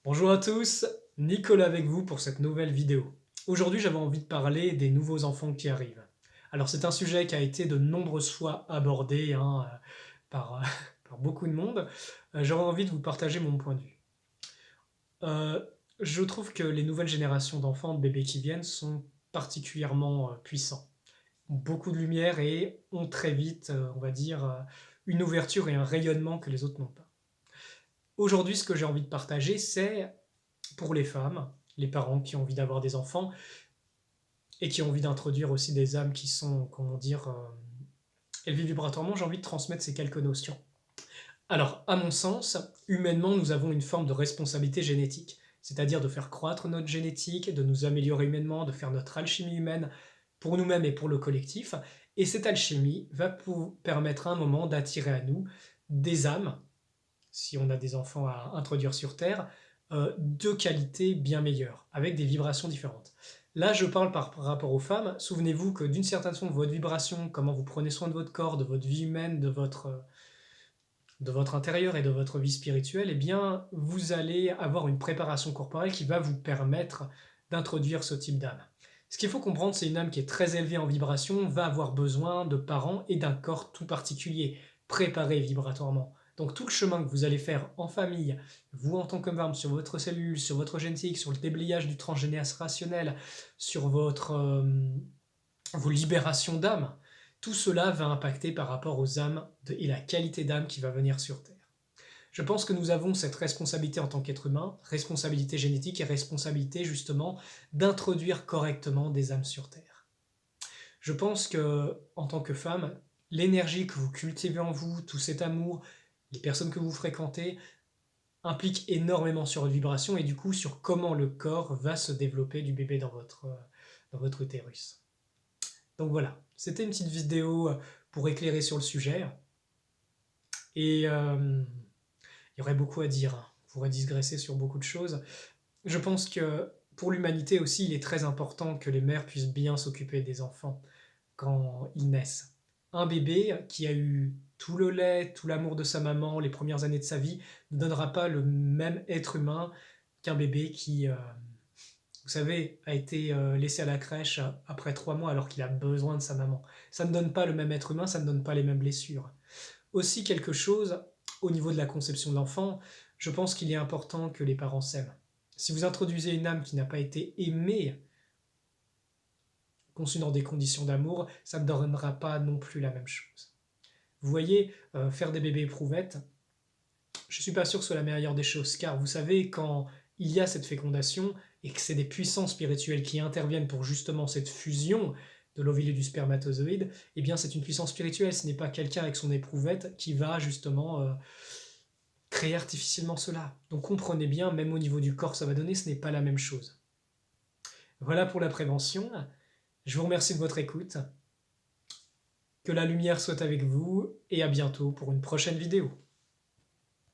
Bonjour à tous, Nicolas avec vous pour cette nouvelle vidéo. Aujourd'hui, j'avais envie de parler des nouveaux enfants qui arrivent. Alors, c'est un sujet qui a été de nombreuses fois abordé par, par beaucoup de monde. J'aurais envie de vous partager mon point de vue. Euh, je trouve que les nouvelles générations d'enfants, de bébés qui viennent, sont particulièrement puissants. Ont beaucoup de lumière et ont très vite, on va dire, une ouverture et un rayonnement que les autres n'ont pas. Aujourd'hui, ce que j'ai envie de partager, c'est pour les femmes, les parents qui ont envie d'avoir des enfants et qui ont envie d'introduire aussi des âmes qui sont, comment dire, élevées vibratoirement, j'ai envie de transmettre ces quelques notions. Alors, à mon sens, humainement, nous avons une forme de responsabilité génétique, c'est-à-dire de faire croître notre génétique, de nous améliorer humainement, de faire notre alchimie humaine pour nous-mêmes et pour le collectif. Et cette alchimie va permettre à un moment d'attirer à nous des âmes, si on a des enfants à introduire sur Terre, de qualité bien meilleure, avec des vibrations différentes. Là, je parle par rapport aux femmes. Souvenez-vous que d'une certaine façon, votre vibration, comment vous prenez soin de votre corps, de votre vie humaine, de votre intérieur et de votre vie spirituelle, eh bien, vous allez avoir une préparation corporelle qui va vous permettre d'introduire ce type d'âme. Ce qu'il faut comprendre, c'est une âme qui est très élevée en vibration, va avoir besoin de parents et d'un corps tout particulier, préparé vibratoirement. Donc tout le chemin que vous allez faire en famille, vous en tant que femme, sur votre cellule, sur votre génétique, sur le déblayage du transgénérationnel, sur vos libérations d'âme, tout cela va impacter par rapport aux âmes et la qualité d'âme qui va venir sur Terre. Je pense que nous avons cette responsabilité en tant qu'être humain, responsabilité génétique et responsabilité justement d'introduire correctement des âmes sur Terre. Je pense que en tant que femme, l'énergie que vous cultivez en vous, tout cet amour, les personnes que vous fréquentez, implique énormément sur votre vibration et du coup sur comment le corps va se développer du bébé dans votre utérus. Donc voilà, c'était une petite vidéo pour éclairer sur le sujet. Et il y aurait beaucoup à dire, hein. On pourrait digresser sur beaucoup de choses. Je pense que pour l'humanité aussi, il est très important que les mères puissent bien s'occuper des enfants quand ils naissent. Un bébé qui a eu tout le lait, tout l'amour de sa maman, les premières années de sa vie, ne donnera pas le même être humain qu'un bébé qui, vous savez, a été laissé à la crèche après 3 mois alors qu'il a besoin de sa maman. Ça ne donne pas le même être humain, ça ne donne pas les mêmes blessures. Aussi quelque chose, au niveau de la conception de l'enfant, je pense qu'il est important que les parents s'aiment. Si vous introduisez une âme qui n'a pas été aimée, conçue dans des conditions d'amour, ça ne donnera pas non plus la même chose. Vous voyez, faire des bébés éprouvettes, je ne suis pas sûr que ce soit la meilleure des choses, car vous savez, quand il y a cette fécondation, et que c'est des puissances spirituelles qui interviennent pour justement cette fusion de l'ovule et du spermatozoïde, eh bien c'est une puissance spirituelle, ce n'est pas quelqu'un avec son éprouvette qui va justement créer artificiellement cela. Donc comprenez bien, même au niveau du corps ça va donner, ce n'est pas la même chose. Voilà pour la prévention. Je vous remercie de votre écoute. Que la lumière soit avec vous et à bientôt pour une prochaine vidéo.